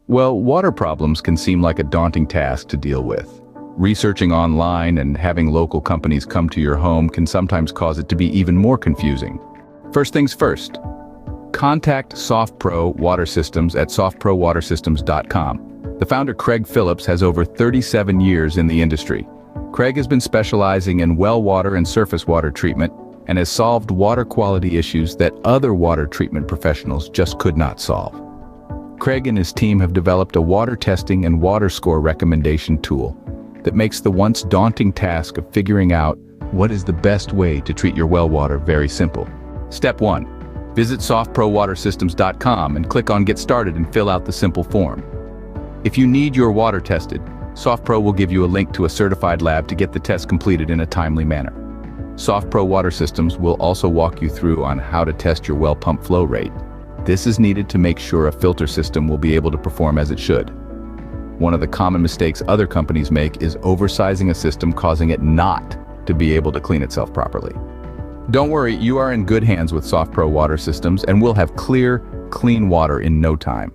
Well, water problems can seem like a daunting task to deal with. Researching online and having local companies come to your home can sometimes cause it to be even more confusing. First things first, contact SoftPro Water Systems at softprowatersystems.com. The founder, Craig Phillips, has over 37 years in the industry. Craig has been specializing in well water and surface water treatment and has solved water quality issues that other water treatment professionals just could not solve. Craig and his team have developed a water testing and water score recommendation tool that makes the once daunting task of figuring out what is the best way to treat your well water very simple. Step 1. Visit softprowatersystems.com and click on Get Started and fill out the simple form. If you need your water tested, SoftPro will give you a link to a certified lab to get the test completed in a timely manner. SoftPro Water Systems will also walk you through on how to test your well pump flow rate. This is needed to make sure a filter system will be able to perform as it should. One of the common mistakes other companies make is oversizing a system, causing it not to be able to clean itself properly. Don't worry, you are in good hands with SoftPro Water Systems and will have clear, clean water in no time.